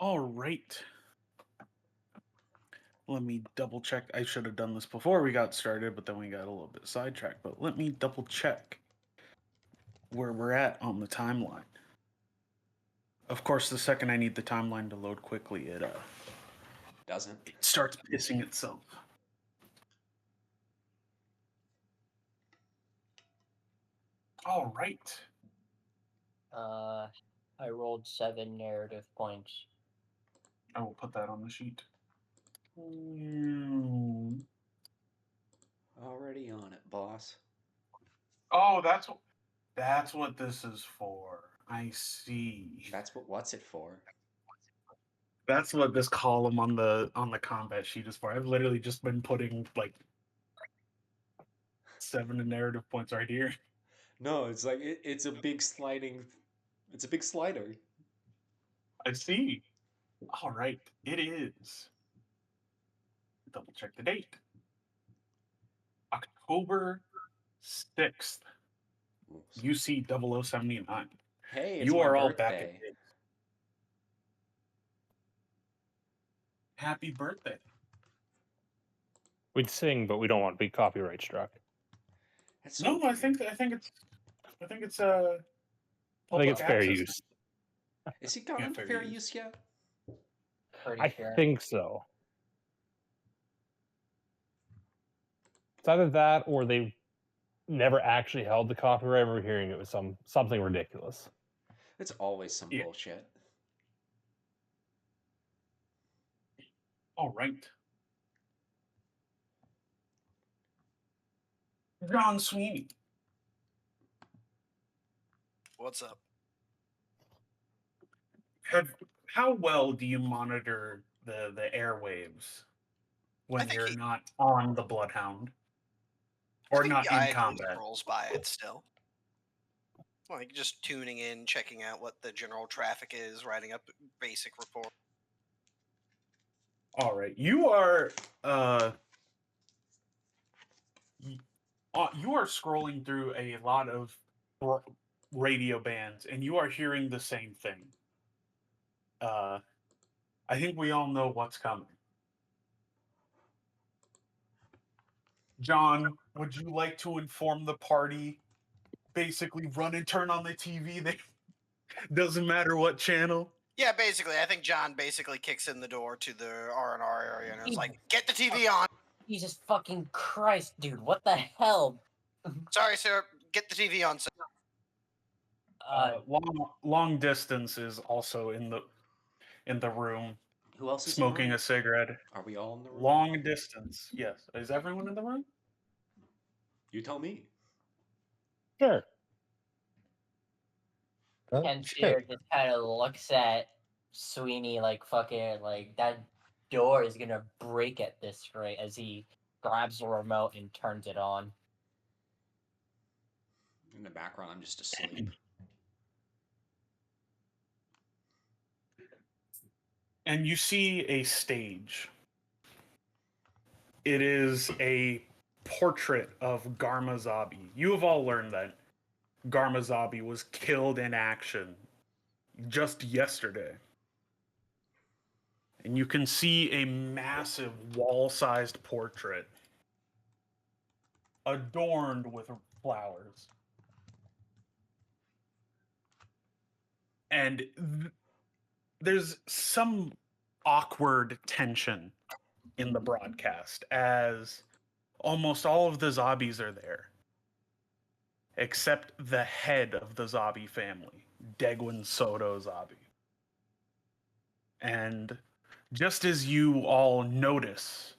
All right. Let me double check. I should have done this before we got started, but then we got a little bit sidetracked. But let me double check where we're at on the timeline. Of course, the second I need the timeline to load quickly, it starts pissing itself. All right. I rolled 7 narrative points. I will put that on the sheet. Already on it, boss. Oh, that's what this is for. I see. That's what's it for? That's what this column on the combat sheet is for. I've literally just been putting like 7 narrative points right here. No, it's like it's a big sliding. It's a big slider. I see. All right, it is. Double check the date. October 6th. UC 0079. Hey, it's you my are all birthday. back at date. Happy birthday. We'd sing, but we don't want to be copyright struck. That's so No, I think it's I think it's fair access. use. Is he gone for fair use yet? I think so. It's either that or they never actually held the copyright. I remember hearing it was something ridiculous. It's always some bullshit. All right. John Sweeney. What's up? How well do you monitor the airwaves when you're not on the Bloodhound or not in combat? Rolls by it still. Like just tuning in, checking out what the general traffic is, writing up basic report. All right, you are scrolling through a lot of radio bands, and you are hearing the same thing. I think we all know what's coming. John, would you like to inform the party? Basically, run and turn on the TV. Doesn't matter what channel. Yeah, basically, I think John basically kicks in the door to the R&R area and is like, "Get the TV on." Jesus fucking Christ, dude! What the hell? Sorry, sir. Get the TV on, sir. Long distance is also in the room. Who else is smoking a cigarette? Are we all in the room? Long distance. Yes. Is everyone in the room? You tell me. Sure. Kensier just kind of looks at Sweeney like fucking like that door is gonna break at this rate as he grabs the remote and turns it on. In the background, I'm just asleep. And you see a stage. It is a portrait of Garma Zabi. You have all learned that Garma Zabi was killed in action just yesterday. And you can see a massive wall-sized portrait adorned with flowers. And there's some awkward tension in the broadcast as almost all of the Zabis are there, except the head of the Zabi family, Degwin Soto Zabi. And just as you all notice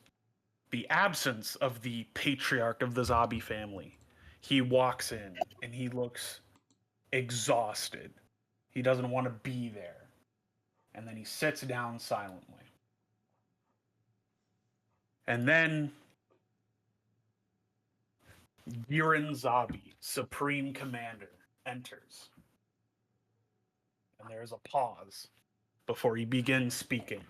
the absence of the patriarch of the Zabi family, he walks in and he looks exhausted. He doesn't want to be there. And then he sits down silently. And then Buren Zabi, Supreme Commander, enters. And there's a pause before he begins speaking.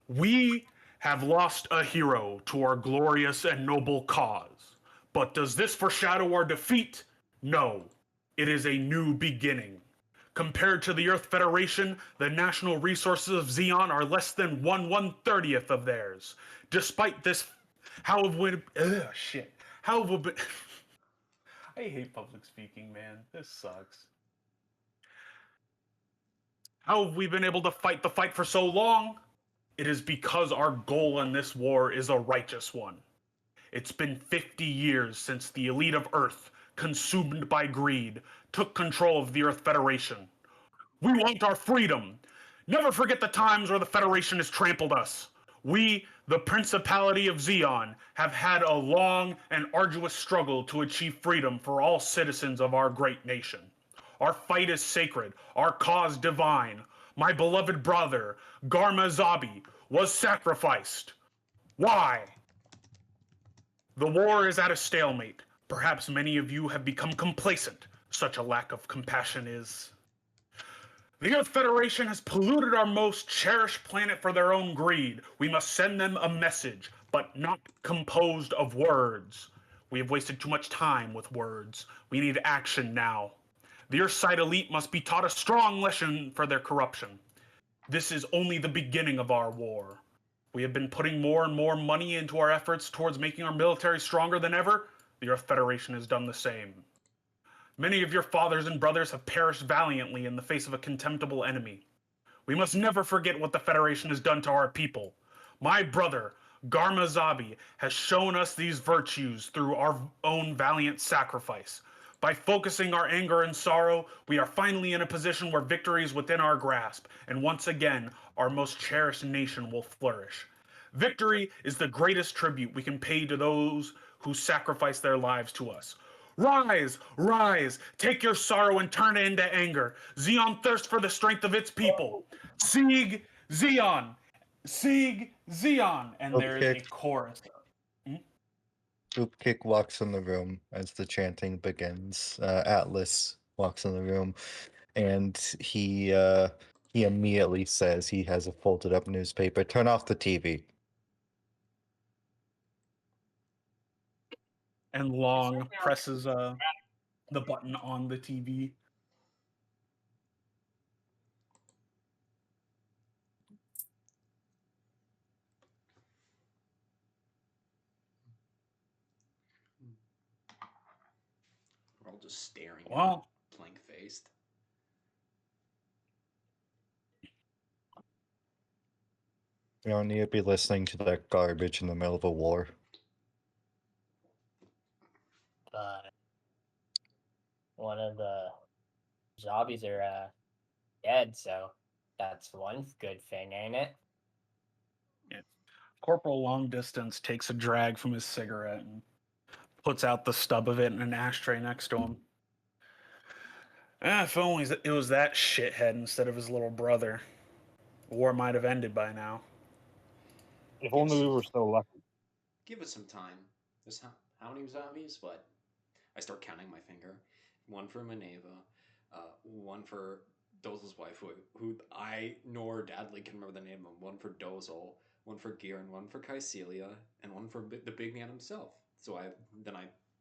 We have lost a hero to our glorious and noble cause. But does this foreshadow our defeat? No. It is a new beginning. Compared to the Earth Federation, the national resources of Xeon are less than 1/130th of theirs. Despite this, how have we... shit. How have we been... I hate public speaking, man. This sucks. How have we been able to fight the fight for so long? It is because our goal in this war is a righteous one. It's been 50 years since the elite of Earth, consumed by greed, took control of the Earth Federation. We want our freedom. Never forget the times where the Federation has trampled us. We, the Principality of Xeon, have had a long and arduous struggle to achieve freedom for all citizens of our great nation. Our fight is sacred, our cause divine. My beloved brother, Garma Zabi, was sacrificed. Why? The war is at a stalemate. Perhaps many of you have become complacent. Such a lack of compassion is. The Earth Federation has polluted our most cherished planet for their own greed. We must send them a message, but not composed of words. We have wasted too much time with words. We need action now. The Earthside elite must be taught a strong lesson for their corruption. This is only the beginning of our war. We have been putting more and more money into our efforts towards making our military stronger than ever. The Earth Federation has done the same. Many of your fathers and brothers have perished valiantly in the face of a contemptible enemy. We must never forget what the Federation has done to our people. My brother, Garma Zabi, has shown us these virtues through our own valiant sacrifice. By focusing our anger and sorrow, we are finally in a position where victory is within our grasp, and once again, our most cherished nation will flourish. Victory is the greatest tribute we can pay to those who sacrifice their lives to us. Rise, rise, take your sorrow and turn it into anger. Xeon thirsts for the strength of its people. Sieg Xeon! Sieg Xeon! And there is a chorus. Oopkick walks in the room as the chanting begins. Atlas walks in the room, and he immediately says he has a folded up newspaper. Turn off the TV. And Long presses the button on the TV. We're all just staring Well, at blank faced. You don't need to be listening to that garbage in the middle of a war. But one of the zombies are dead, so that's one good thing, ain't it? Corporal Long Distance takes a drag from his cigarette and puts out the stub of it in an ashtray next to him. If only it was that shithead instead of his little brother. War might have ended by now. If only we were so lucky. Give it some time. There's how many zombies? What? I start counting my finger. One for Maneva, one for Dozel's wife, who I nor Dadley can remember the name of. One for Dozel, one for Giran, one for Kycelia, and one for the big man himself. So I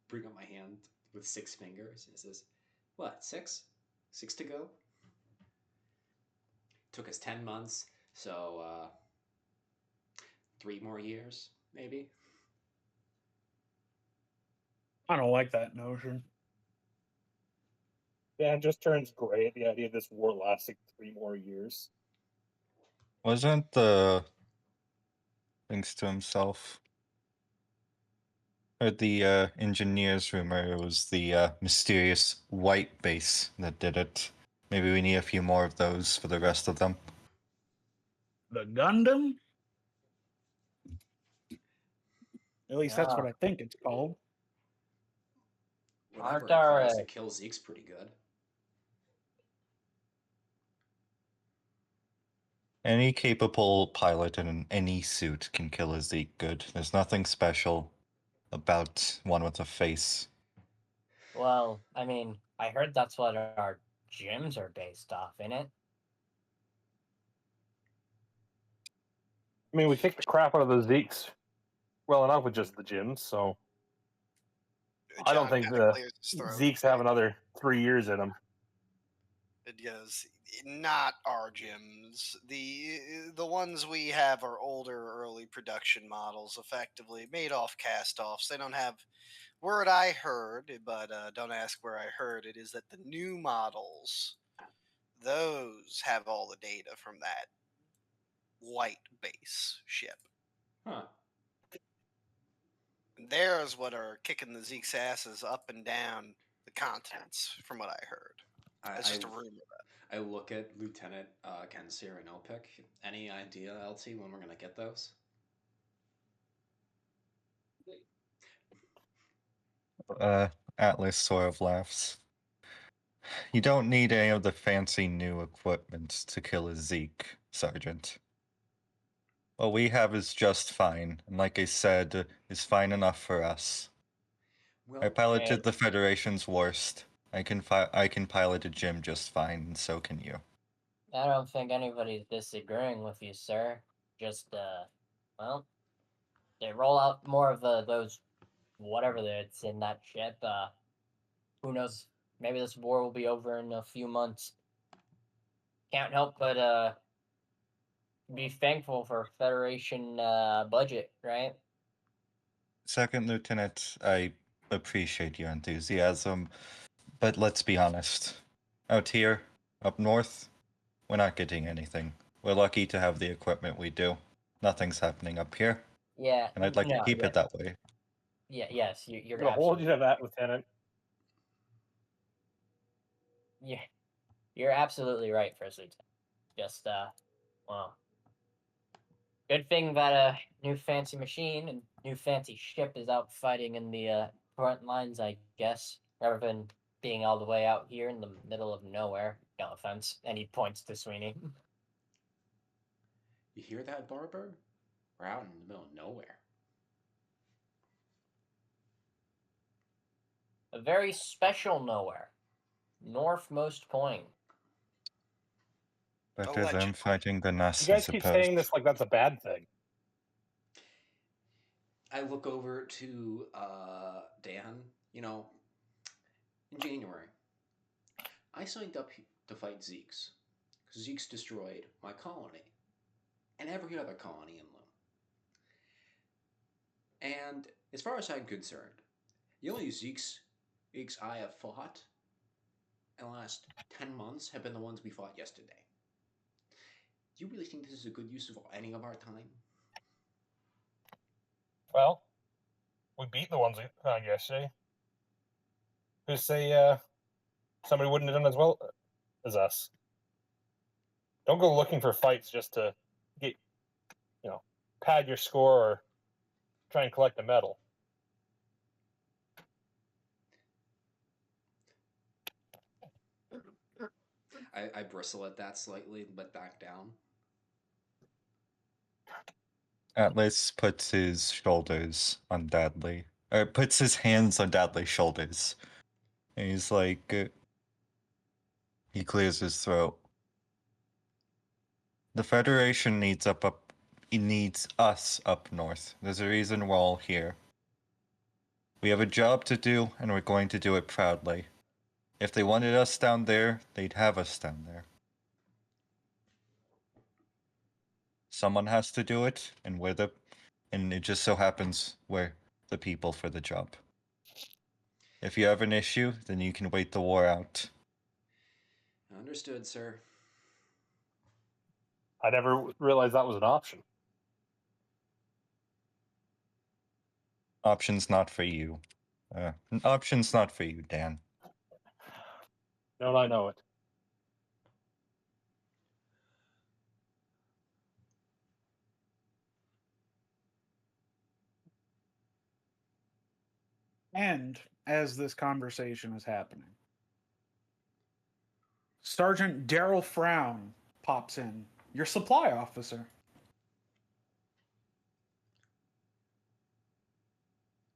bring up my hand with 6 fingers. And it says, "What? 6? 6 to go." Took us 10 months, so 3 more years, maybe. I don't like that notion. Yeah, it just turns gray at the idea of this war lasting 3 more years. Wasn't the thinks to himself? Heard the engineers rumor it was the mysterious white base that did it. Maybe we need a few more of those for the rest of them. The Gundam? At least that's what I think it's called. Whatever Aren't it our, costs to kill Zeke's pretty good. Any capable pilot in any suit can kill a Zeke good. There's nothing special about one with a face. Well, I mean, I heard that's what our gyms are based off, innit? I mean, we kicked the crap out of the Zeeks well enough with just the gyms, so I don't think the Clears his throat. Zeeks have another 3 years in them. It goes, not our gyms. The ones we have are older, early production models, effectively made off cast-offs. They don't have. Word I heard, but don't ask where I heard it, is that the new models, those have all the data from that light base ship. Huh. There's what are kicking the Zeke's asses up and down the continents, from what I heard. That's just a rumor. I look at Lieutenant Kensir and Opik. Any idea, LT, when we're gonna get those? Atlas sort of laughs. You don't need any of the fancy new equipment to kill a Zeke, Sergeant. What we have is just fine, and like I said, is fine enough for us. I Well, piloted the Federation's worst. I can pilot a gym just fine, and so can you. I don't think anybody's disagreeing with you, sir. Just, well, they roll out more of those, whatever that's in that ship. Who knows? Maybe this war will be over in a few months. Can't help but be thankful for Federation budget, right? Second Lieutenant, I appreciate your enthusiasm, but let's be honest. Out here, up north, we're not getting anything. We're lucky to have the equipment we do. Nothing's happening up here, Yeah, and I'd like to keep it that way. Yeah, yes, you're I'm gonna hold absolutely. you to that, Lieutenant. Yeah, you're absolutely right, First Lieutenant. Just well, good thing that a new fancy machine and new fancy ship is out fighting in the front lines, I guess, rather than being all the way out here in the middle of nowhere. No offense. And he points to Sweeney. you hear that, Barber? We're out in the middle of nowhere. A very special nowhere. Northmost point. Better than Allegedly. fighting the You Nest, I guys keep suppose. saying this like that's a bad thing. I look over to Dan. You know, in January, I signed up to fight Zeke's. Zeke's destroyed my colony and every other colony in Loom. And as far as I'm concerned, the only Zeke's I have fought in the last 10 months have been the ones we fought yesterday. Do you really think this is a good use of any of our time? Well, we beat the ones we found yesterday. Who say somebody wouldn't have done as well as us? Don't go looking for fights just to get, pad your score or try and collect a medal. I bristle at that slightly, but back down. Atlas puts his shoulders on Dudley, or puts his hands on Dudley's shoulders, and he's like, he clears his throat. The Federation needs it needs us up north. There's a reason we're all here. We have a job to do, and we're going to do it proudly. If they wanted us down there, they'd have us down there. Someone has to do it, and it just so happens we're the people for the job. If you have an issue, then you can wait the war out. Understood, sir. I never realized that was an option. Option's not for you. Option's not for you, Dan. Don't I know it? And as this conversation is happening, Sergeant Daryl Frown pops in, your supply officer.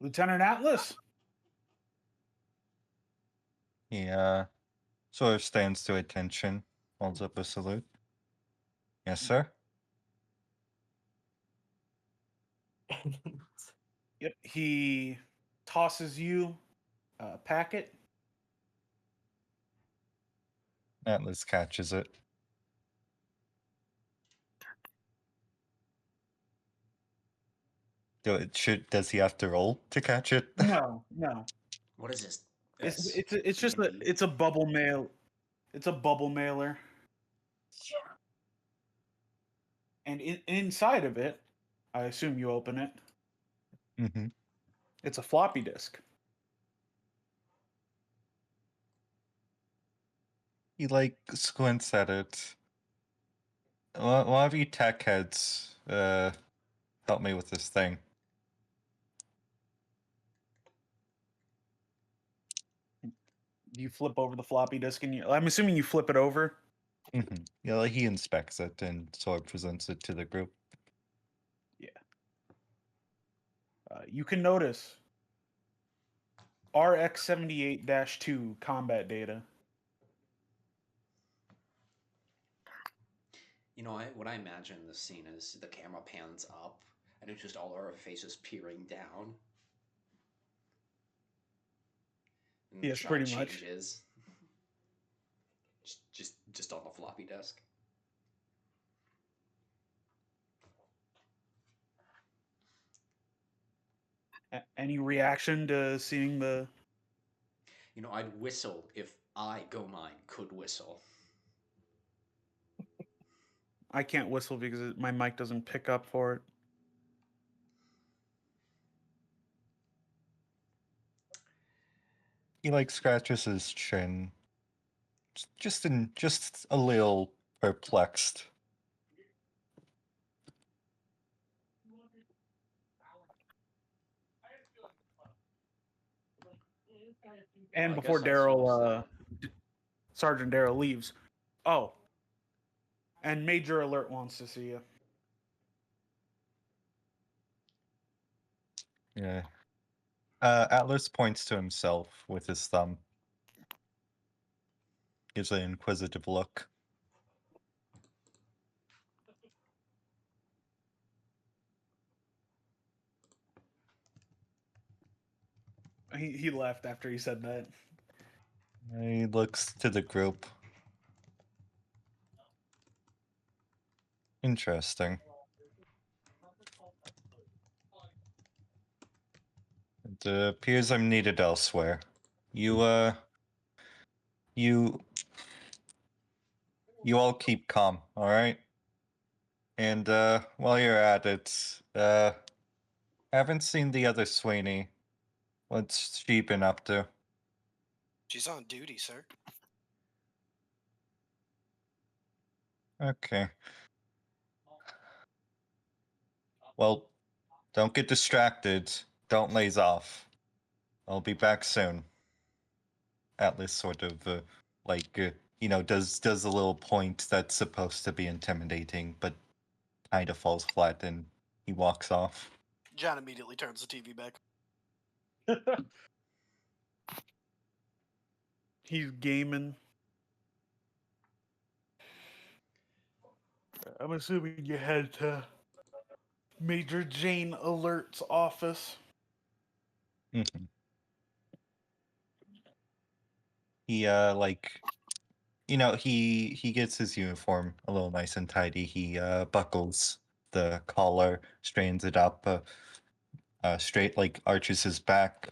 Lieutenant Atlas. He sort of stands to attention, holds up a salute. Yes, sir. Yep. He tosses you a packet. Atlas catches it. Does he have to roll to catch it? No, no. What is this? It's just a TNT? it's a bubble mail. It's a bubble mailer, and inside of it, I assume you open it. Mm-hmm. It's a floppy disk. He like squints at it. One of you tech heads help me with this thing. You flip over the floppy disk, and I'm assuming you flip it over. Mm-hmm. Yeah, like he inspects it and sort of presents it to the group. You can notice RX-78-2 combat data. You know, what I imagine this scene is the camera pans up, and it's just all our faces peering down. And the Yes, shot pretty much. changes. Just on the floppy disk. Any reaction to seeing the? You know, I'd whistle if I, Go Mine, could whistle. I can't whistle because my mic doesn't pick up for it. He like scratches his chin, just a little perplexed. And Well, I before guess that's Daryl, Sergeant Daryl leaves. Oh, and Major Alert wants to see you. Yeah. Atlas points to himself with his thumb. Gives an inquisitive look. He left after he said that. He looks to the group. Interesting. It appears I'm needed elsewhere. You all keep calm, alright? And while you're at it, haven't seen the other Sweeney. What's she been up to? She's on duty, sir. Okay. Well, don't get distracted. Don't laze off. I'll be back soon. Atlas sort of does a little point that's supposed to be intimidating, but kind of falls flat, and he walks off. John immediately turns the TV back. He's gaming. I'm assuming you head to Major Jane Alert's office. Mm-hmm. He he gets his uniform a little nice and tidy. He buckles the collar, straightens it up, straight, like arches his back,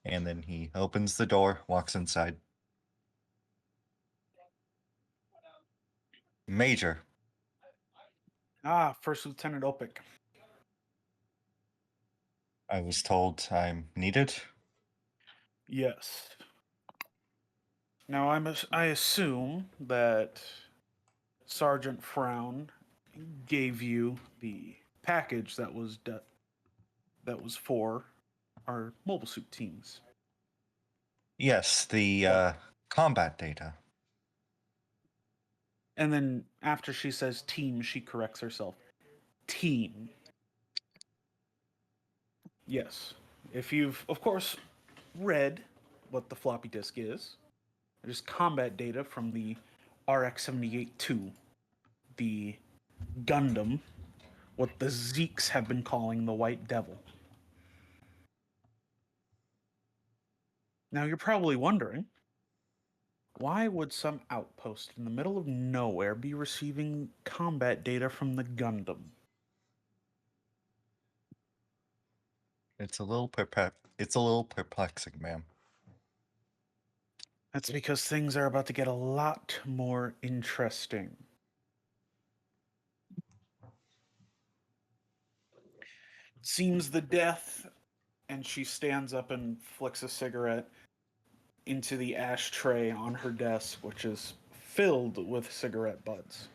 and then he opens the door, walks inside. Major. Ah, First Lieutenant Opic. I was told I'm needed. Yes. Now I assume that Sergeant Frown gave you the package that was for our mobile suit teams. Yes, the combat data. And then after she says team, she corrects herself. Team. Yes. If you've, of course, read what the floppy disk is, there's combat data from the RX-78-2, the Gundam, what the Zeeks have been calling the White Devil. Now you're probably wondering, Why would some outpost in the middle of nowhere be receiving combat data from the Gundam? It's a little perplexing, ma'am. That's because things are about to get a lot more interesting. Seems the death, and she stands up and flicks a cigarette into the ashtray on her desk, which is filled with cigarette butts.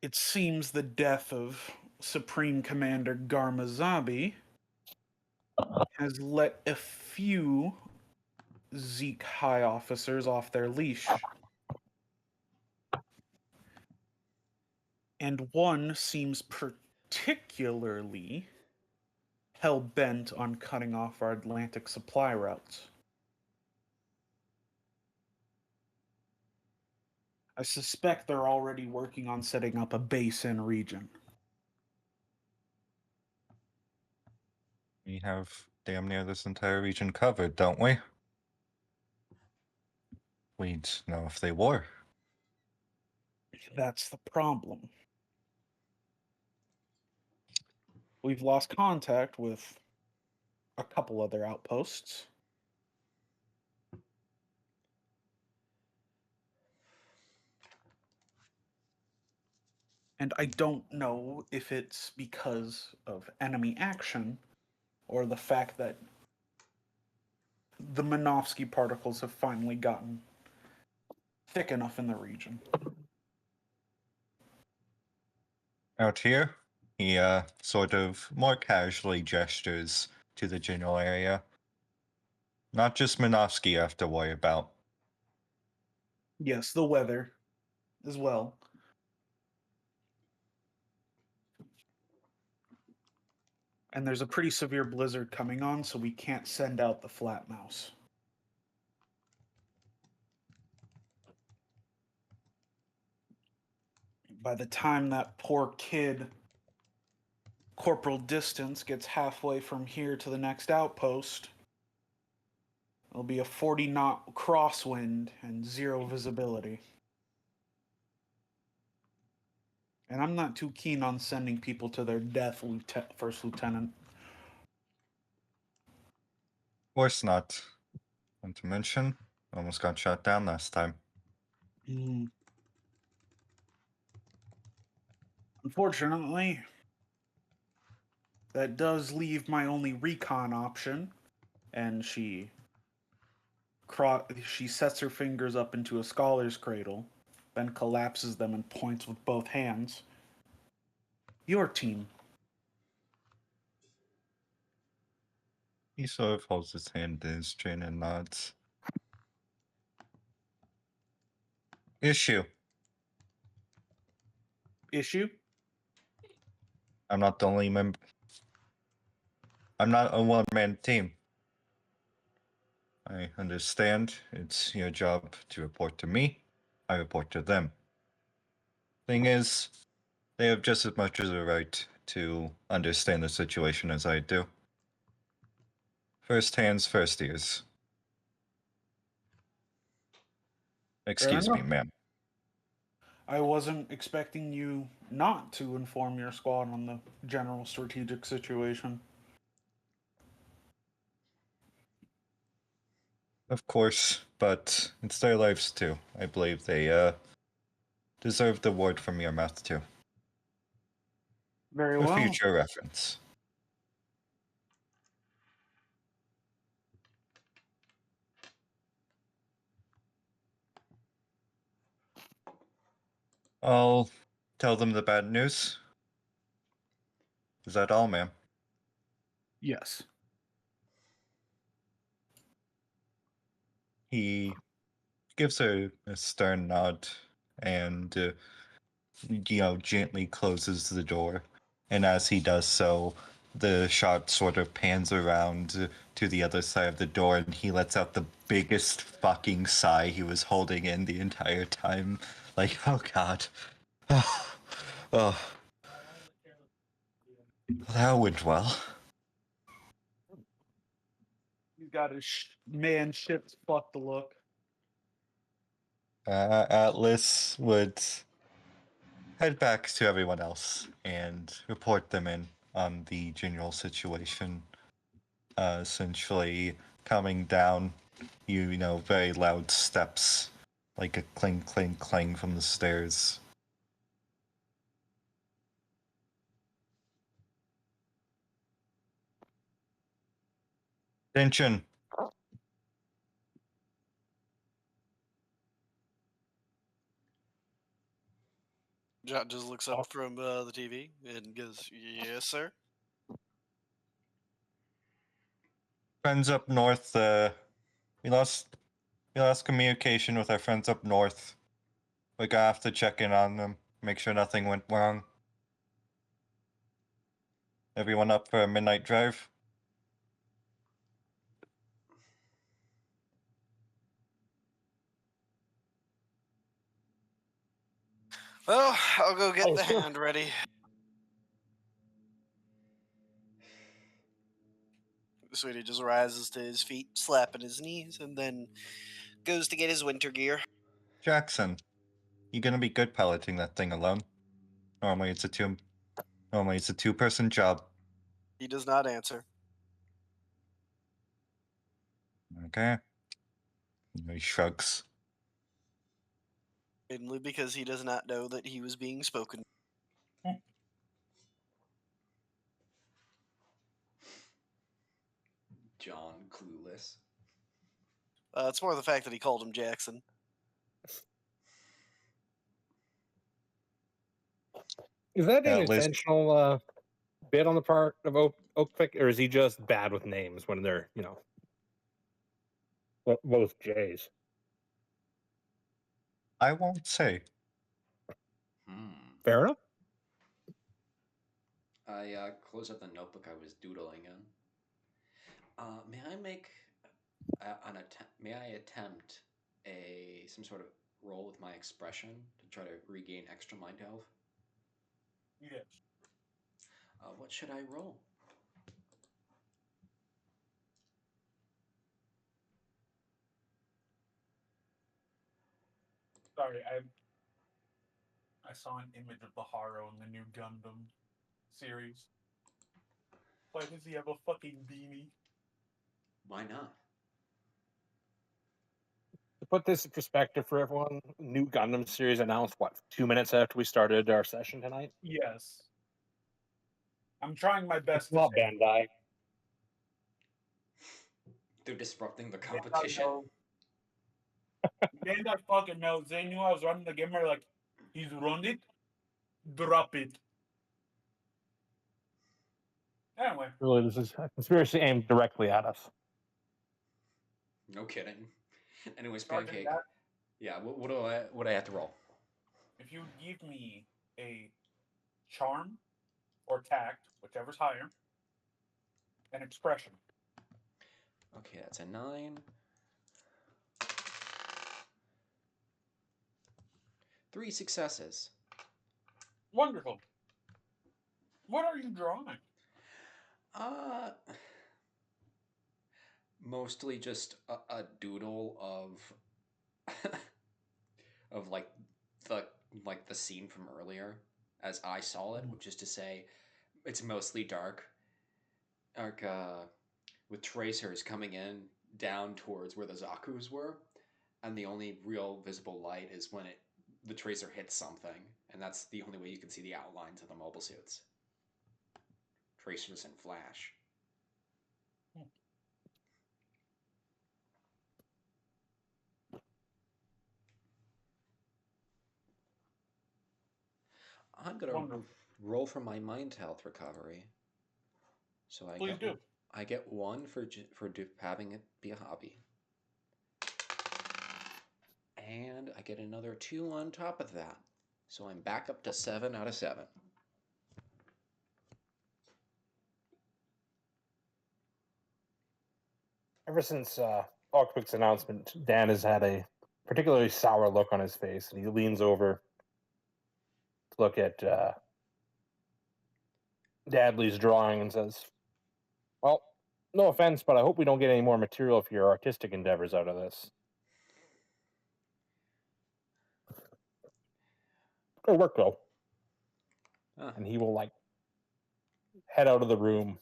It seems the death of Supreme Commander Garma Zabi has let a few Zeke high officers off their leash. And one seems particularly hell bent on cutting off our Atlantic supply routes. I suspect they're already working on setting up a base in region. We have damn near this entire region covered, don't we? We'd know if they were. That's the problem. We've lost contact with a couple other outposts. And I don't know if it's because of enemy action or the fact that the Minovsky particles have finally gotten thick enough in the region. Out here, he sort of more casually gestures to the general area. Not just Minovsky you have to worry about. Yes, the weather as well. And there's a pretty severe blizzard coming on, so we can't send out the flat mouse. By the time that poor kid, Corporal Distance, gets halfway from here to the next outpost, it'll be a 40-knot crosswind and zero visibility. And I'm not too keen on sending people to their death, First Lieutenant. Of course not. Not to mention, almost got shot down last time. Unfortunately, that does leave my only recon option, and she sets her fingers up into a scholar's cradle, then collapses them and points with both hands. Your team. He sort of holds his hand in his chin and nods. Issue. Issue? I'm not the only member. I'm not a one-man team. I understand it's your job to report to me. I report to them. Thing is, they have just as much as a right to understand the situation as I do. First hands, first ears. Excuse me, enough. ma'am. I wasn't expecting you not to inform your squad on the general strategic situation. Of course, but it's their lives too. I believe they deserve the word from your mouth too. Very For well. future reference. I'll tell them the bad news. Is that all, ma'am? Yes. He gives her a stern nod and, gently closes the door. And as he does so, the shot sort of pans around to the other side of the door and he lets out the biggest fucking sigh he was holding in the entire time. Like, oh god. Oh, that went well. He's got his man shit's fucked look. Atlas would head back to everyone else and report them in on the general situation. Essentially, coming down, you know, very loud steps, like a cling, cling, clang from the stairs. Attention! John just looks up from the TV and goes, "Yes, sir." Friends up north, we lost communication with our friends up north. We're gonna have to check in on them, make sure nothing went wrong. Everyone up for a midnight drive? Well, I'll go get Oh, the sure. hand ready. Sweetie just rises to his feet, slapping his knees, and then goes to get his winter gear. Jackson, you gonna be good piloting that thing alone? Normally it's a two-person job. He does not answer. Okay. He shrugs. Mainly because he does not know that he was being spoken. John, clueless. It's more the fact that he called him Jackson. Is that an Atlas, intentional bit on the part of Oakpick, or is he just bad with names when they're, you know, both J's? I won't say. Fair enough. I close up the notebook I was doodling in. May I make an attempt? May I attempt some sort of roll with my expression to try to regain extra mind health? Yes. What should I roll? Sorry, I saw an image of the Haro in the new Gundam series. Why does he have a fucking beanie? Why not? To put this in perspective for everyone, new Gundam series announced, what, 2 minutes after we started our session tonight? Yes. I'm trying my It's best to not say Bandai. They're disrupting the Bandai competition. knows. Bandai fucking knows. They knew I was running the game. They're like, he's run it, drop it. Anyway, Really, this is a conspiracy aimed directly at us. No kidding. Anyways, Sergeant Pancake. Gat, Yeah, what do I have to roll? if you give me a charm or tact, whichever's higher, an expression. Okay, that's a 9. 3 successes. Wonderful. What are you drawing? Mostly just a doodle of of the scene from earlier as I saw it, which is to say, it's mostly dark, with tracers coming in down towards where the Zaku's were, and the only real visible light is when the tracer hits something, and that's the only way you can see the outlines of the mobile suits. Tracers and flash. I'm gonna Wonderful. roll for my mind health recovery. So Please do. I get 1 for having it be a hobby, and I get another 2 on top of that. So I'm back up to 7 out of 7. Ever since Oakpick's announcement, Dan has had a particularly sour look on his face, and he leans over to look at Dadley's drawing and says, "Well, No offense, but I hope we don't get any more material for your artistic endeavors out of this. Go work, though. Huh. And he will, like, head out of the room.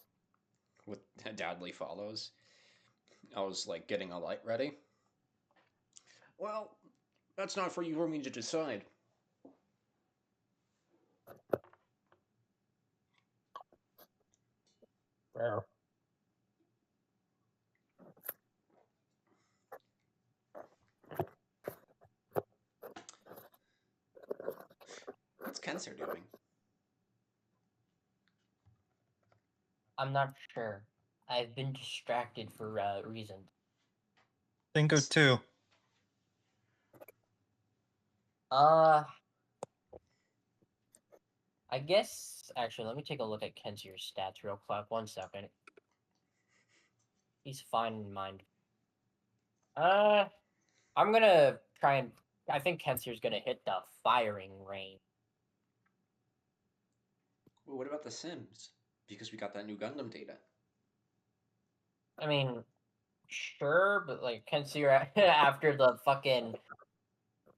With Dadley follows. I was like getting a light ready. Well, that's not for you or me to decide. Rare. What's Kenser doing? I'm not sure. I've been distracted for reasons. Think of two. I guess actually, let me take a look at Kensier's stats real quick. 1 second. He's fine in mind. I'm gonna try and. I think Kensier's gonna hit the firing range. Well, what about the Sims? Because we got that new Gundam data. I mean, sure, but like Kensier after the fucking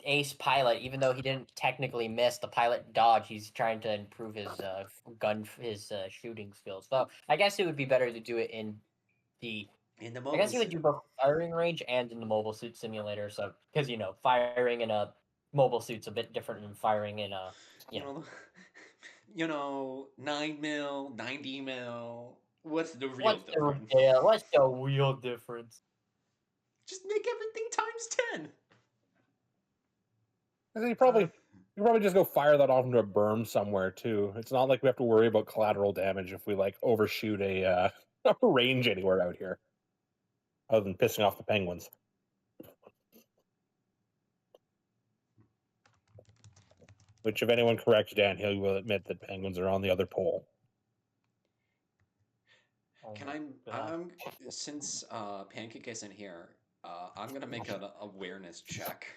ace pilot, even though he didn't technically miss the pilot dodge, he's trying to improve his shooting skills. So I guess it would be better to do it in the. In the I guess moment. he would do both firing range and in the mobile suit simulator. So because firing in a mobile suit's a bit different than firing in a You know, you know, 9 mil, 90 mil. What's the real difference? What's the real difference? Just make everything times 10. You probably just go fire that off into a berm somewhere too. It's not like we have to worry about collateral damage if we like overshoot a range anywhere out here, other than pissing off the penguins. Which, if anyone corrects Dan, he will admit that penguins are on the other pole. Oh Can my God. I'm since Pancake isn't here, I'm gonna make an awareness check.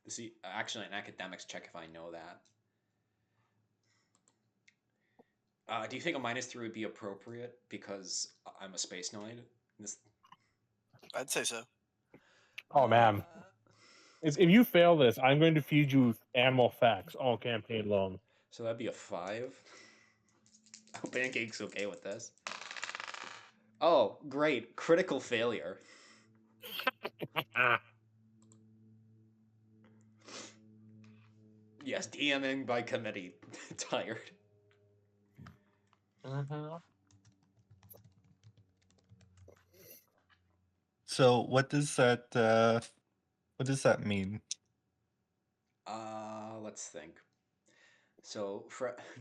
See, actually, an academics check if I know that. Do you think a -3 would be appropriate because I'm a space noid? This, I'd say so. Oh man, if you fail this, I'm going to feed you animal facts all campaign long. So that'd be a 5. I hope Pancake's okay with this. Oh, great. Critical failure. Yes, DMing by committee. Tired. Mm-hmm. So what does that mean? Let's think. So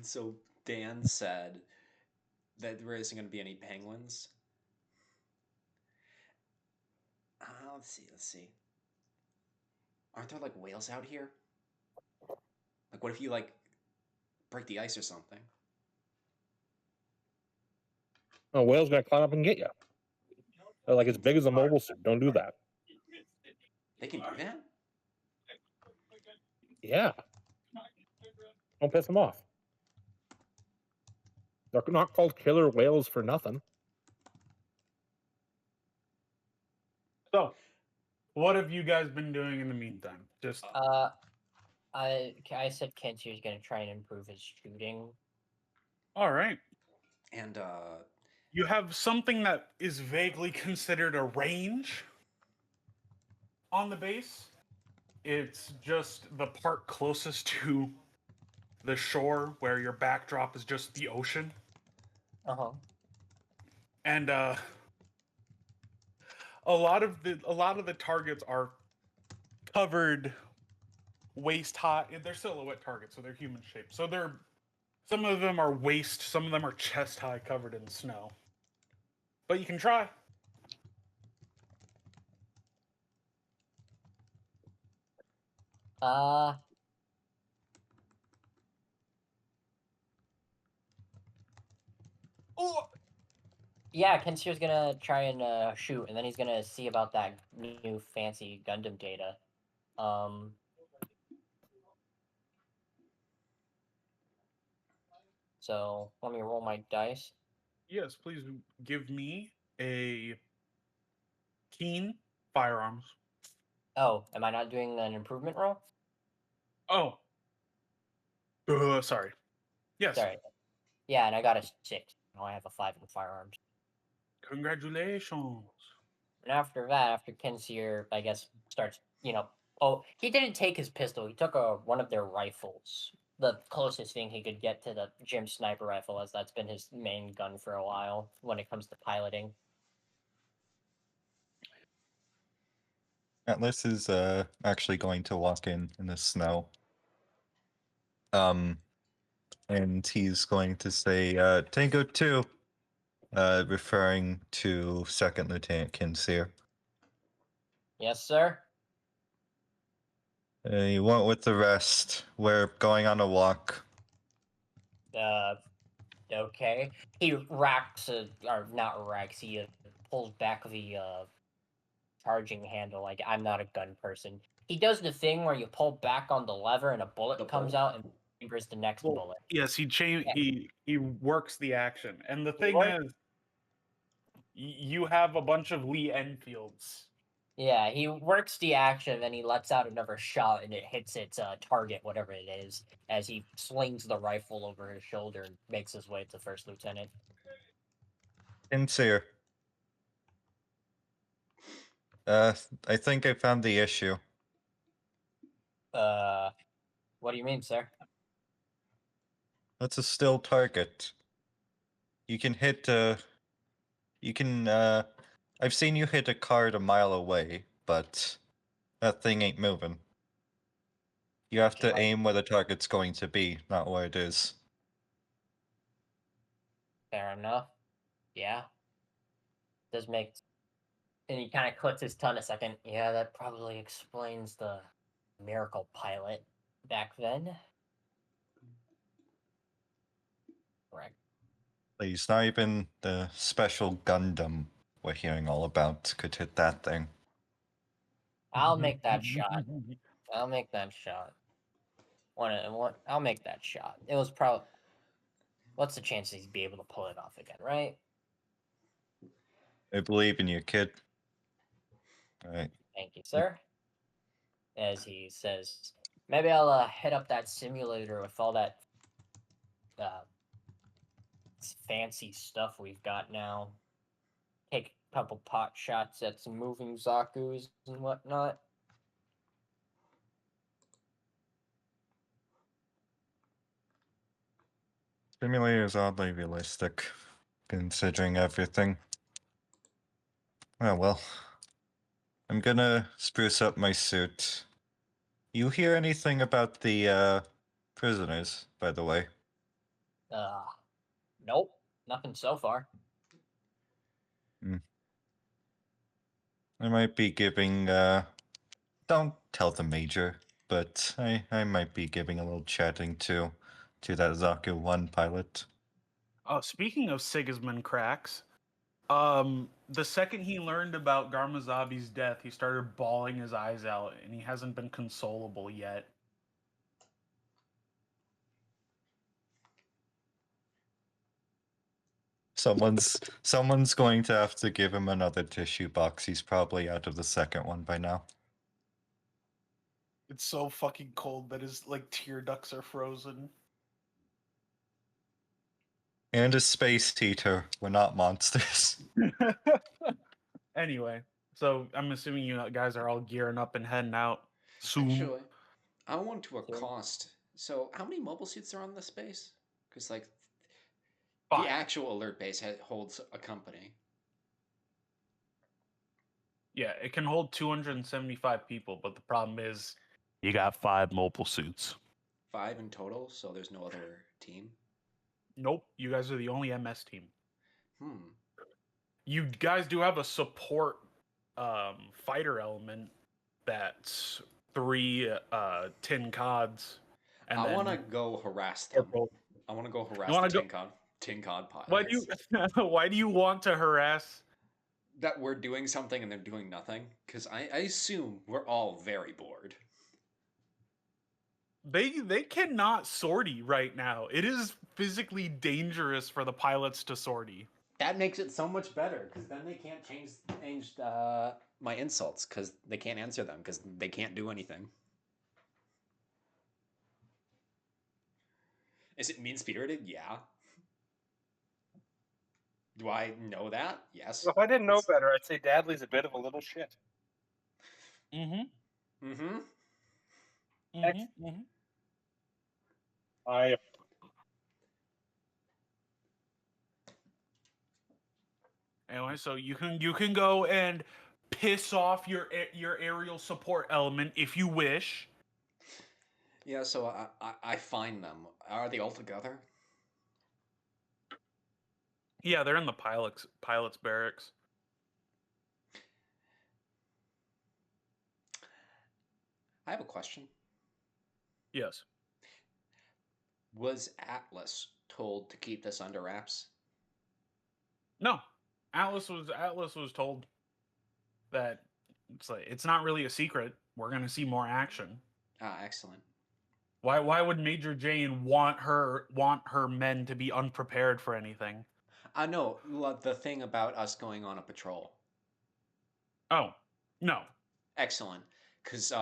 so Dan said that there isn't going to be any penguins. Let's see. Aren't there like whales out here? Like, what if you like break the ice or something? A whale's gonna climb up and get you. They're like as big as a mobile suit. Don't do that. They can do that? Yeah. Don't piss them off. They're not called killer whales for nothing. So, what have you guys been doing in the meantime? Just I said Kensier's gonna try and improve his shooting. all right. And You have something that is vaguely considered a range on the base. It's just the part closest to the shore where your backdrop is just the ocean. Uh-huh. And a lot of the targets are covered waist high. They're silhouette targets, so they're human shaped. So some of them are waist, some of them are chest high, covered in snow. But you can try. Oh. Yeah, Kensier's gonna try and shoot, and then he's gonna see about that new fancy Gundam data. So let me roll my dice. Yes, please give me a keen firearms. Oh, am I not doing an improvement roll? Oh, sorry. Yes. Sorry. Yeah, and I got a 6. Now I have a 5 in firearms. Congratulations. And after that, after Kinseer, I guess, starts, oh, he didn't take his pistol. He took one of their rifles. The closest thing he could get to the gym sniper rifle, as that's been his main gun for a while when it comes to piloting. Atlas is actually going to walk in the snow. And he's going to say, Tango 2, referring to Second Lieutenant Kinseer. Yes, sir. You went with the rest. We're going on a walk. Okay. He racks, or not racks, he pulls back the charging handle. Like, I'm not a gun person. He does the thing where you pull back on the lever and a bullet The comes bolt? out and fingers the next Well, bullet. yes, he Yeah. he works the action. And the thing works- is, you have a bunch of Lee Enfields. Yeah, he works the action and he lets out another shot and it hits its target, whatever it is, as he slings the rifle over his shoulder and makes his way to First Lieutenant. Kinseer. I think I found the issue. What do you mean, sir? That's a still target. You can hit, I've seen you hit a card a mile away, but that thing ain't moving. You have to Right. aim where the target's going to be, not where it is. Fair enough. Yeah. Does make. And he kind of clicks his tongue a second. Yeah, that probably explains the miracle pilot back then. Correct. Please, not even the special Gundam we're hearing all about could hit that thing. I'll make that shot. I'll make that shot. I'll make that shot. It was probably. What's the chances he'd be able to pull it off again, right? I believe in you, kid. Alright. Thank you, sir. As he says, maybe I'll hit up that simulator with all that fancy stuff we've got now. Take a couple pot shots at some moving Zakus and whatnot. Simulator is oddly realistic, considering everything. Oh well. I'm gonna spruce up my suit. You hear anything about the, prisoners, by the way? Nope, nothing so far. I might be giving, don't tell the Major, but I might be giving a little chatting to that Zaku 1 pilot. Oh, speaking of Sigismund cracks, the second he learned about Garma Zabi's death, he started bawling his eyes out, and he hasn't been consolable yet. Someone's going to have to give him another tissue box. He's probably out of the second one by now. It's so fucking cold that his tear ducts are frozen. And a space heater. We're not monsters. Anyway, so I'm assuming you guys are all gearing up and heading out soon. Actually, I want to accost. So, how many mobile suits are on this base? Because, the 5. actual alert base holds a company. Yeah, it can hold 275 people, but the problem is you got 5 mobile suits. 5 in total, so there's no other team? Nope, you guys are the only MS team. You guys do have a support fighter element that's 3 tin cods. And I want to go harass them. I want to go harass the tin cod pilots. Why do you want to harass? That we're doing something and they're doing nothing? Because I assume we're all very bored. They cannot sortie right now. It is physically dangerous for the pilots to sortie. That makes it so much better because then they can't change my insults because they can't answer them because they can't do anything. Is it mean spirited? Yeah. Do I know that? Yes. Well, if I didn't know better, I'd say Dadley's a bit of a little shit. Mm-hmm. Mm-hmm. Mm-hmm. Mm-hmm. I Anyway, so you can go and piss off your aerial support element if you wish. Yeah. So I find them. Are they all together? Yeah, they're in the pilot's barracks. I have a question. Yes. Was Atlas told to keep this under wraps? No. Atlas was told that it's not really a secret. We're gonna see more action. Ah, excellent. Why would Major Jane want her men to be unprepared for anything? No, the thing about us going on a patrol. Oh, no. Excellent. Because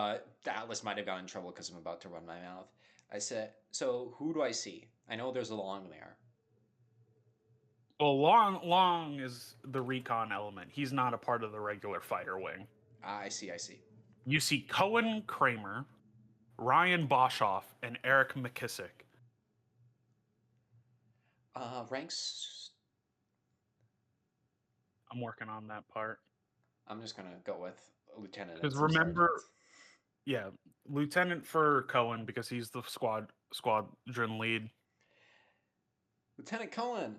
Atlas might have gotten in trouble because I'm about to run my mouth. I said, so who do I see? I know there's a Long there. Well, Long is the recon element. He's not a part of the regular fighter wing. Ah, I see. You see Cohen Kramer, Ryan Boshoff, and Eric McKissick. Ranks. I'm working on that part. I'm just gonna go with lieutenant. Because and some remember, sergeants. yeah, lieutenant for Cohen because he's the squadron lead. Lieutenant Cohen.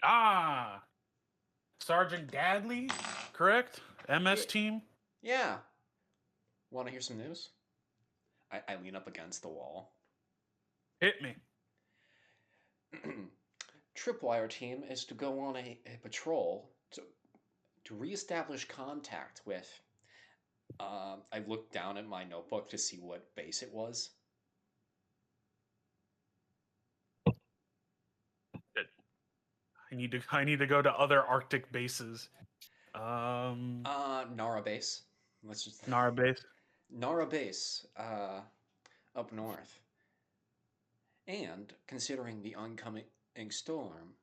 Ah, Sergeant Dadley, correct? MS Yeah. team. Yeah. Want to hear some news? I lean up against the wall. Hit me. Tripwire Team is to go on a patrol to reestablish contact with. I looked down at my notebook to see what base it was. I need to go to other Arctic bases. Nara base. Let's just Nara base. Nara base. Up north. And considering the oncoming storm,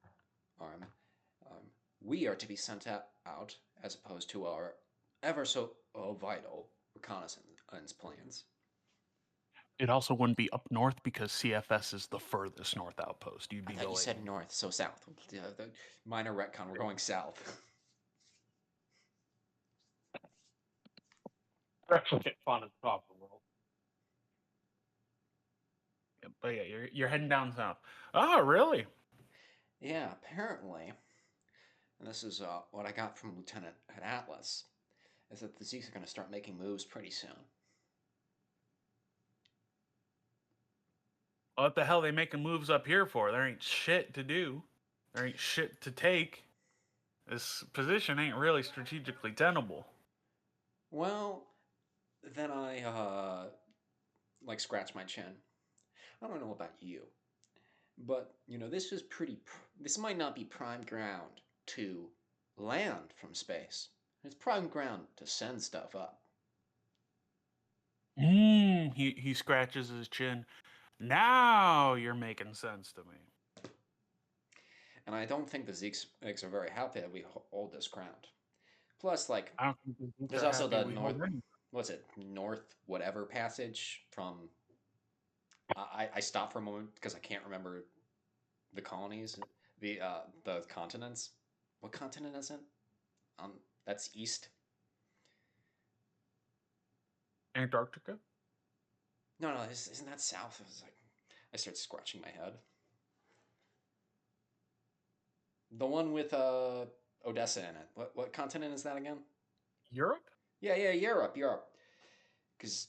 we are to be sent out as opposed to our ever so vital reconnaissance plans. It also wouldn't be up north because CFS is the furthest north outpost. You'd I be thought going. you said north, so south. The minor retcon. We're going south. We're actually getting fun at the top of the world. But yeah, you're heading down south. Oh, really? Yeah, apparently. And this is what I got from Lieutenant at Atlas. Is that the Zeeks are going to start making moves pretty soon. What the hell are they making moves up here for? There ain't shit to do. There ain't shit to take. This position ain't really strategically tenable. Well, then I scratch my chin. I don't know about you, but this is pretty. This might not be prime ground to land from space. It's prime ground to send stuff up. He scratches his chin. Now you're making sense to me. And I don't think the Zeeks are very happy that we hold this ground. Plus, I don't think there's also the north. What's it? North whatever passage from. I stopped for a moment because I can't remember the colonies, the continents. What continent is it? That's east. Antarctica? No, isn't that south? I start scratching my head. The one with Odessa in it. What continent is that again? Europe? Yeah, Europe. Because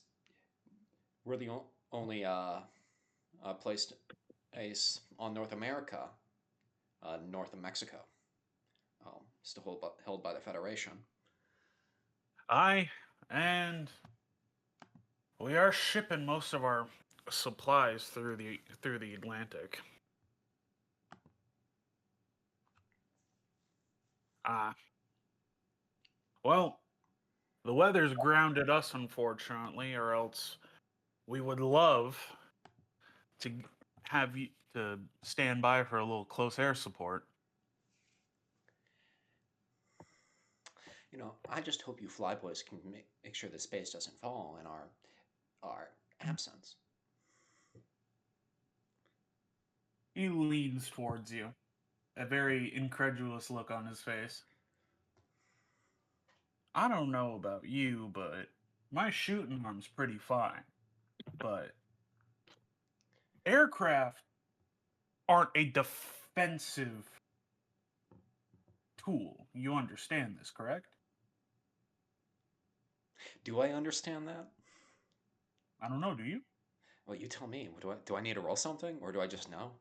we're the only place on North America, north of Mexico, still held by the Federation. And we are shipping most of our supplies through the Atlantic. Ah. Well, the weather's grounded us, unfortunately, or else we would love to have you to stand by for a little close air support. You know, I just hope you flyboys can make sure the space doesn't fall in our absence. He leans towards you, a very incredulous look on his face. I don't know about you, but my shooting arm's pretty fine. But aircraft aren't a defensive tool. You understand this, correct? Do I understand that? I don't know, do you? Well, you tell me. Do I need to roll something, or do I just know?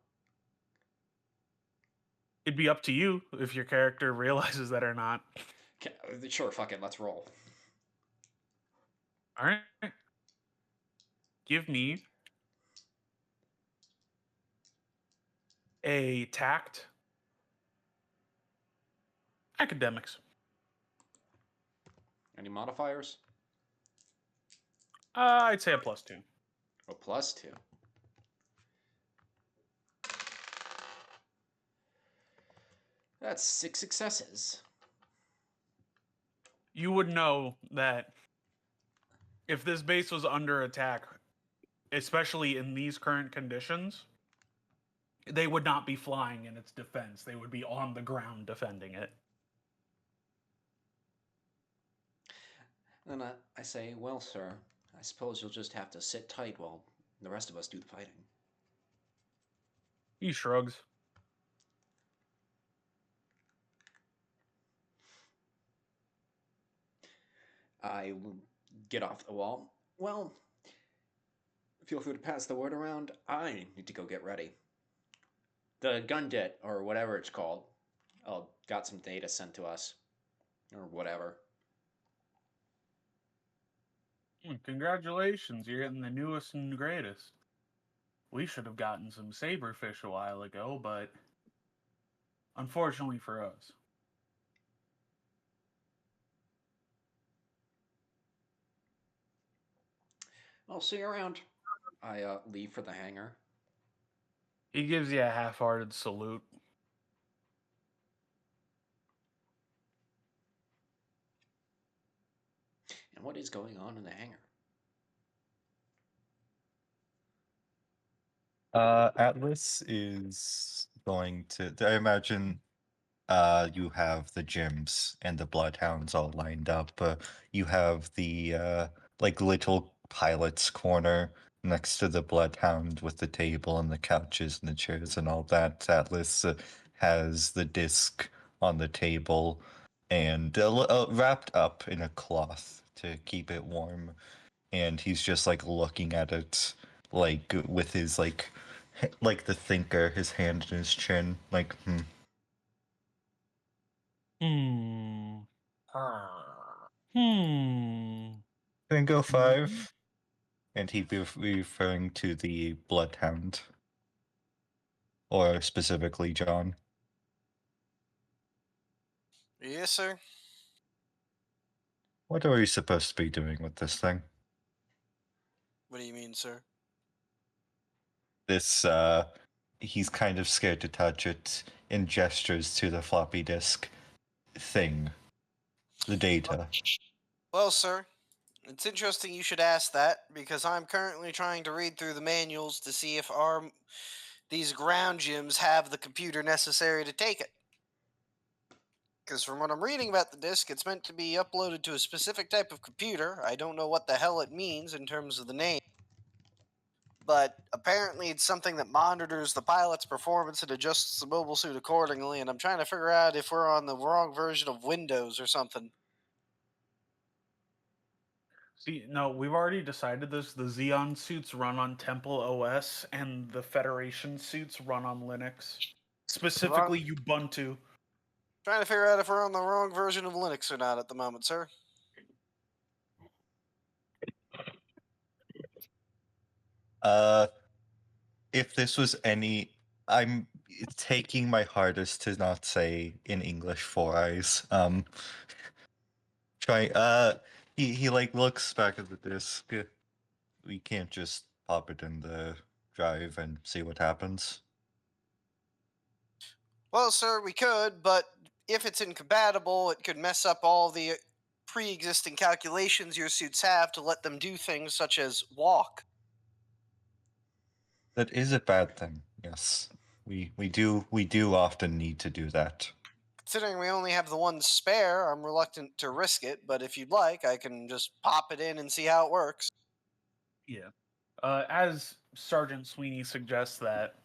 It'd be up to you if your character realizes that or not. Okay, sure, fuck it, let's roll. All right. Give me a tact academics. Any modifiers? I'd say a +2. Oh, +2. That's 6 successes. You would know that if this base was under attack, especially in these current conditions, they would not be flying in its defense. They would be on the ground defending it. Then I say, well, sir, I suppose you'll just have to sit tight while the rest of us do the fighting. He shrugs. I will get off the wall. Well, feel free to pass the word around. I need to go get ready. The Gundit, or whatever it's called, got some data sent to us. Or whatever. Congratulations, you're getting the newest and greatest. We should have gotten some saberfish a while ago, but unfortunately for us. I'll see you around. I leave for the hangar. He gives you a half-hearted salute. And what is going on in the hangar? Atlas is going to. I imagine you have the gyms and the bloodhounds all lined up. You have the like little pilot's corner next to the bloodhound with the table and the couches and the chairs and all that. Atlas has the disc on the table and wrapped up in a cloth to keep it warm, and he's just like looking at it like with his like the thinker, his hand in his chin, like Hmm. Bingo 5. And he'd be referring to the Bloodhound. Or specifically John. Yes, sir. What are we supposed to be doing with this thing? What do you mean, sir? This, he's kind of scared to touch it and gestures to the floppy disk thing. The data. Well, sir, it's interesting you should ask that because I'm currently trying to read through the manuals to see if these ground gyms have the computer necessary to take it. Because from what I'm reading about the disk, it's meant to be uploaded to a specific type of computer. I don't know what the hell it means in terms of the name. But apparently it's something that monitors the pilot's performance and adjusts the mobile suit accordingly, and I'm trying to figure out if we're on the wrong version of Windows or something. See, no, we've already decided this. The Xeon suits run on Temple OS, and the Federation suits run on Linux. Specifically, Ubuntu. Trying to figure out if we're on the wrong version of Linux or not at the moment, sir. If this was any... It's taking my hardest to not say in English 4 eyes. He like looks back at the disc. We can't just pop it in the drive and see what happens. Well, sir, we could, but if it's incompatible, it could mess up all the pre-existing calculations your suits have to let them do things such as walk. That is a bad thing. Yes, we do often need to do that. Considering we only have the one spare, I'm reluctant to risk it, but if you'd like, I can just pop it in and see how it works. Yeah. As Sergeant Sweeney suggests that,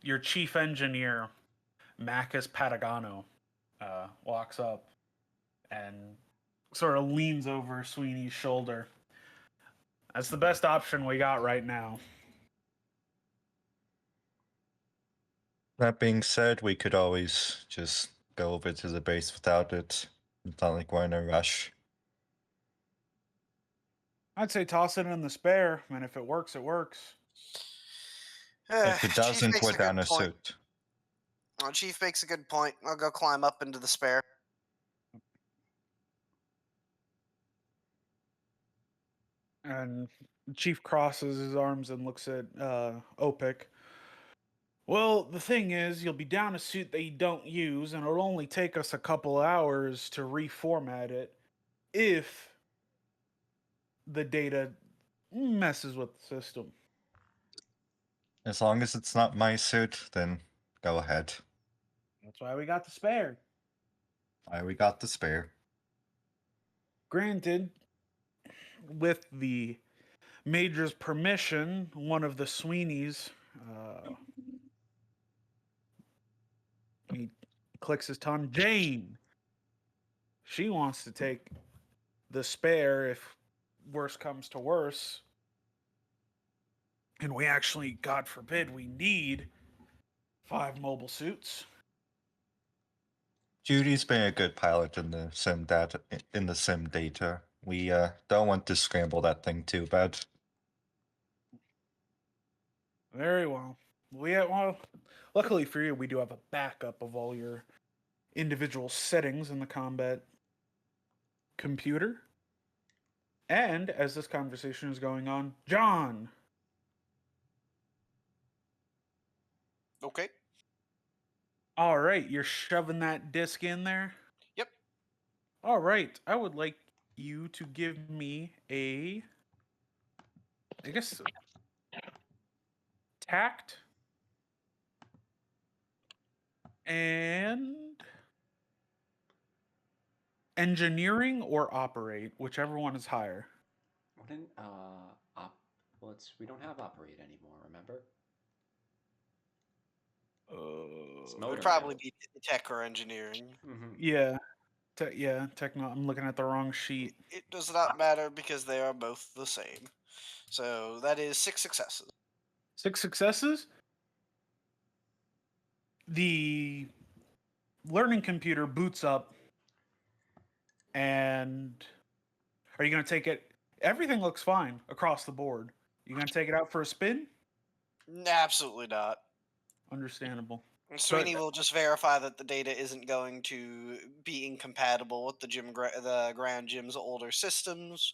your chief engineer, Macus Patagano, walks up and sort of leans over Sweeney's shoulder. That's the best option we got right now. That being said, we could always just go over to the base without it. It's not like we're in a rush. I'd say toss it in the spare, and if it works, it works. If it Chief doesn't, makes we're a good down a point. suit. Chief makes a good point. I'll go climb up into the spare. And Chief crosses his arms and looks at Opic. Well, the thing is, you'll be down a suit that you don't use, and it'll only take us a couple hours to reformat it if the data messes with the system. As long as it's not my suit, then go ahead. That's why we got the spare. We got the spare. Granted, with the Major's permission, one of the Sweeneys, he clicks his tongue, Jane, she wants to take the spare if worse comes to worse. And we actually, God forbid, we need 5 mobile suits. Judy's been a good pilot in the sim data. We don't want to scramble that thing too bad. Very well. Luckily for you, we do have a backup of all your individual settings in the combat computer. And as this conversation is going on, John. Okay. All right, you're shoving that disc in there? Yep. All right, I would like you to give me tact and engineering or operate, whichever one is higher. Wouldn't we don't have operate anymore, remember? It's It motor would probably now. be tech or engineering. Yeah, techno. I'm looking at the wrong sheet. It does not matter because they are both the same. So that is 6 successes. 6 successes. The learning computer boots up, and are you going to take it? Everything looks fine across the board. You going to take it out for a spin? Absolutely not. Understandable. Sweeney will just verify that the data isn't going to be incompatible with the ground gym's older systems.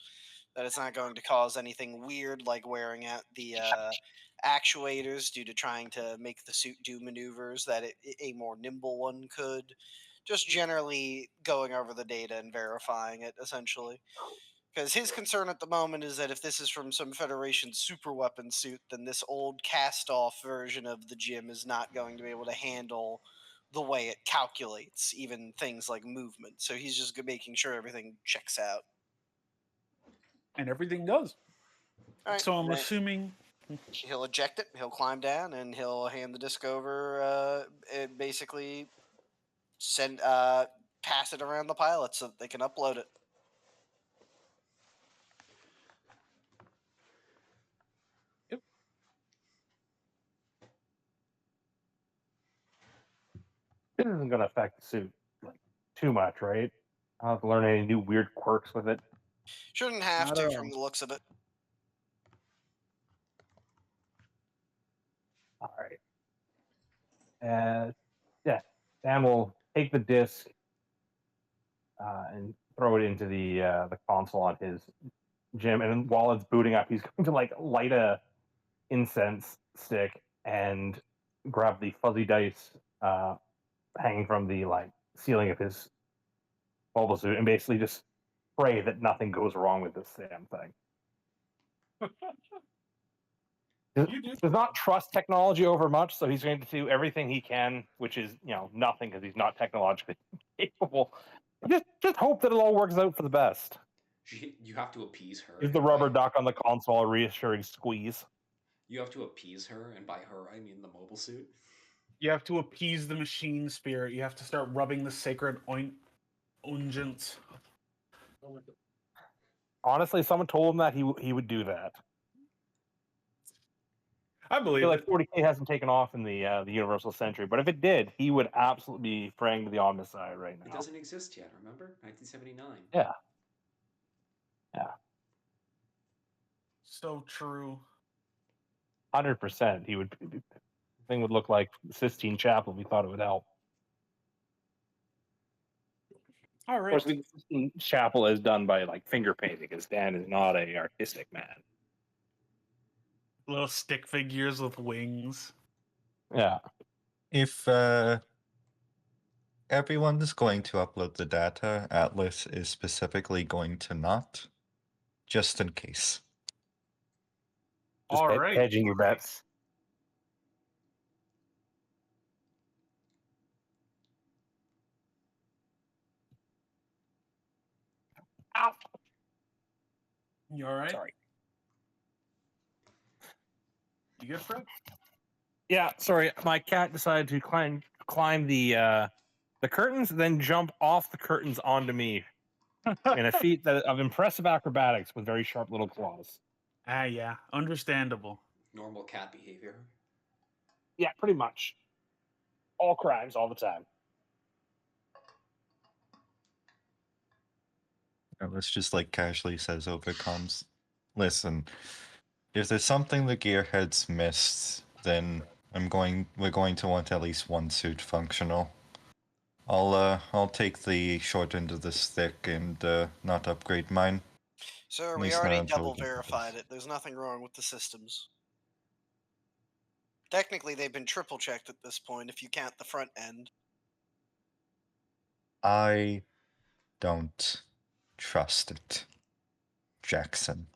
That it's not going to cause anything weird like wearing out the actuators due to trying to make the suit do maneuvers that a more nimble one could. Just generally going over the data and verifying it, essentially. Because his concern at the moment is that if this is from some Federation superweapon suit, then this old cast-off version of the gym is not going to be able to handle the way it calculates even things like movement. So he's just making sure everything checks out. And everything does. All right, So I'm then assuming he'll eject it, he'll climb down, and he'll hand the disc over, and basically pass it around the pilot so that they can upload it. This isn't going to affect the suit like too much, right? I don't have to learn any new weird quirks with it. Shouldn't have Not to at all. from the looks of it. All right. Yeah, Sam will take the disc and throw it into the console on his gym, and while it's booting up, he's going to like light a incense stick and grab the fuzzy dice hanging from the like ceiling of his mobile suit, and basically just pray that nothing goes wrong with this damn thing. Does not trust technology over much, so he's going to do everything he can, which is nothing because he's not technologically capable. Just hope that it all works out for the best. You have to appease her. Give the and rubber by- duck on the console a reassuring squeeze. You have to appease her, and by her I mean the mobile suit. You have to appease the machine spirit. You have to start rubbing the sacred unguents. Honestly, if someone told him that he would do that. I I believe feel like it. 40K hasn't taken off in the Universal Century, but if it did, he would absolutely be praying to the Omnicide right It now. doesn't exist yet, remember? 1979. Yeah. So true. 100%. He would. The thing would look like Sistine Chapel if we thought it would help. All Of right. course, the Sistine Chapel is done by like finger painting, because Dan is not a artistic man. Little stick figures with wings. Yeah. If everyone is going to upload the data, Atlas is specifically going to not, just in case. Just All right. hedging your bets. Ow. You all right? Sorry. You good, Fred? Yeah, sorry. My cat decided to climb the curtains, then jump off the curtains onto me in a feat of impressive acrobatics with very sharp little claws. Yeah. Understandable. Normal cat behavior. Yeah, pretty much. All crimes, all the time. Atlas just like casually says over comms, listen, if there's something the gearheads missed, then we're going to want at least one suit functional. I'll take the short end of the stick and not upgrade mine. Sir, At we least not already until we double get verified this. it. There's nothing wrong with the systems. Technically, they've been triple checked at this point if you count the front end. I don't trust it, Jackson.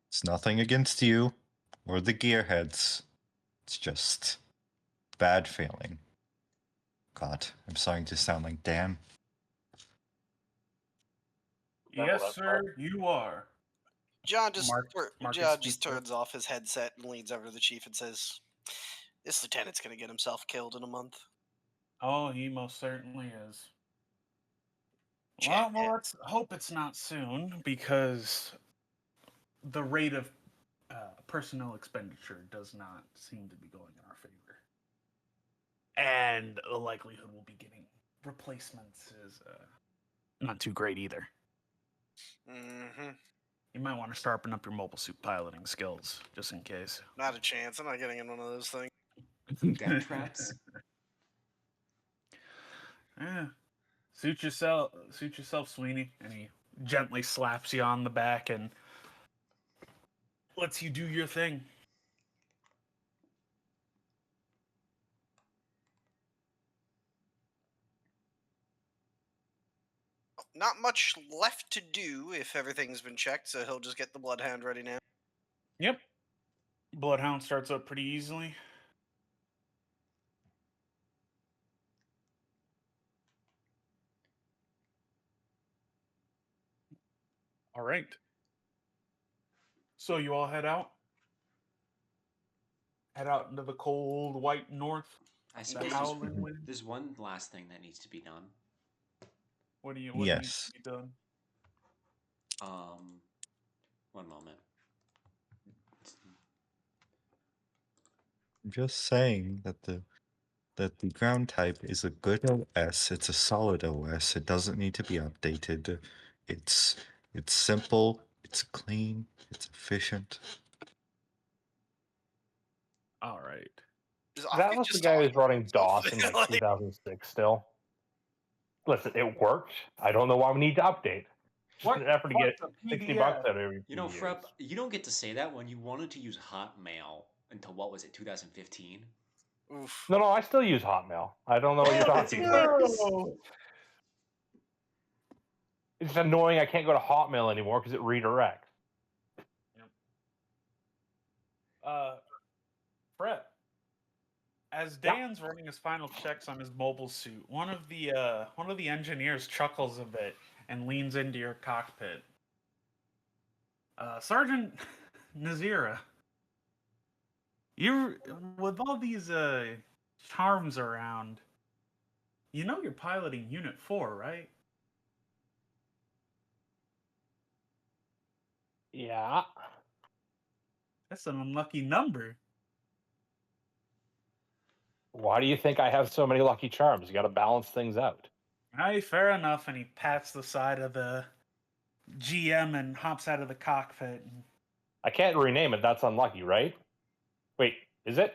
It's nothing against you or the gearheads. It's just bad feeling. God, I'm starting to sound like Dan. Yes, sir. You are. John just Marcus just turns off his headset and leans over to the chief and says, "This lieutenant's gonna get himself killed in a month." Oh, he most certainly is. Chat. Well, let's hope it's not soon, because the rate of personnel expenditure does not seem to be going in our favor. And the likelihood we'll be getting replacements is not too great either. Mm-hmm. You might want to sharpen up your mobile suit piloting skills, just in case. Not a chance. I'm not getting in one of those things. Death traps. Yeah. Suit yourself, Sweeney. And he gently slaps you on the back and lets you do your thing. Not much left to do if everything's been checked, so he'll just get the Bloodhound ready now. Yep. Bloodhound starts up pretty easily. All right. So you all head out? Head out into the cold, white north? I The suppose howling wind? there's one last thing that needs to be done. What needs Yes. to be done? One moment. I'm just saying that the ground type is a good OS. It's a solid OS. It doesn't need to be updated. It's simple. It's clean. It's efficient. All right. That was the guy who was running DOS in like Like, 2006 still. Listen, it worked. I don't know why we need to update. Just an effort to get $60 out of every You few know, years. Frep, you don't get to say that when you wanted to use Hotmail until what was it, 2015? oof. No, I still use Hotmail. I don't know what you're That's talking even about. worse. It's annoying I can't go to Hotmail anymore because it redirects. Brett, as Dan's running his final checks on his mobile suit, one of the engineers chuckles a bit and leans into your cockpit. Sergeant Nazira, you with all these charms around, you know you're piloting Unit 4, right? Yeah. That's an unlucky number. Why do you think I have so many lucky charms? You got to balance things out. Aye, fair enough. And he pats the side of the GM and hops out of the cockpit. I can't rename it. That's unlucky, right? Wait, is it?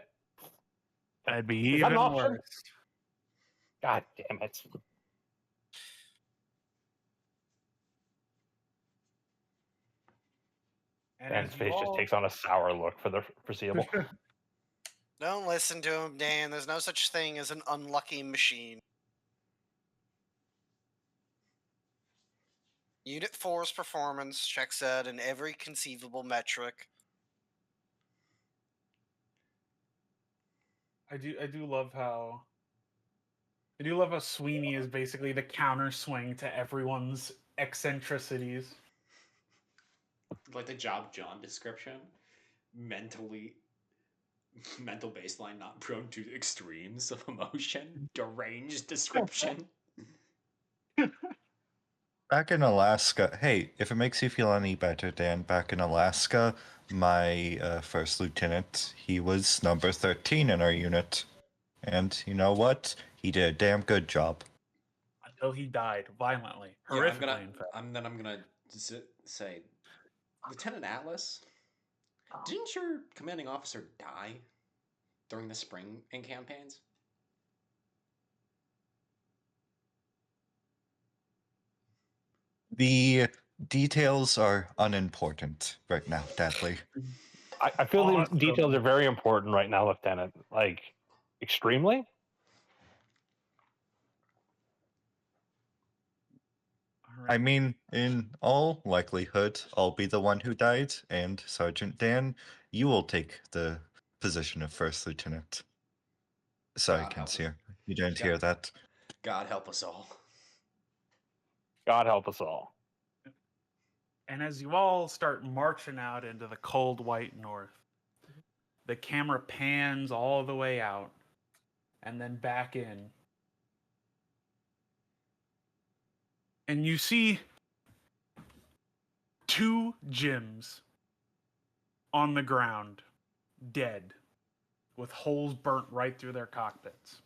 That'd be Is that an even option? worse. God damn it. And Dan's as you face just all, takes on a sour look for the foreseeable. Don't listen to him, Dan. There's no such thing as an unlucky machine. Unit 4's performance checks out in every conceivable metric. I do love how Sweeney is basically the counter swing to everyone's eccentricities. Like the job John description, mental baseline not prone to extremes of emotion, deranged description. Back in Alaska, hey, if it makes you feel any better, Dan, back in Alaska, my first lieutenant, he was number 13 in our unit. And you know what? He did a damn good job. Until he died violently, Yeah, horrifically, in fact. I'm gonna say, Lieutenant Atlas, didn't your commanding officer die during the spring in campaigns? The details are unimportant right now, Dudley. I feel the Awesome. details are very important right now, Lieutenant. Like, extremely? All I right. mean, in all likelihood, I'll be the one who died, and Sergeant Dan, you will take the position of first lieutenant. Sorry, God help us. Kinseer. You didn't God- hear that. God help us all. God help us all. And as you all start marching out into the cold white north, the camera pans all the way out and then back in. And you see two Jims on the ground, dead, with holes burnt right through their cockpits.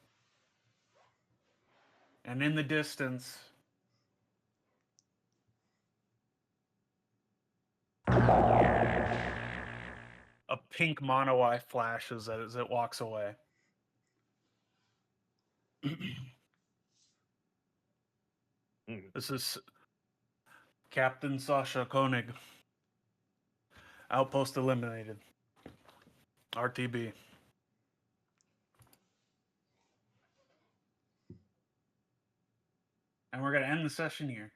And in the distance, a pink mono eye flashes as it walks away. This is Captain Sasha Koenig. Outpost eliminated. RTB. And we're going to end the session here.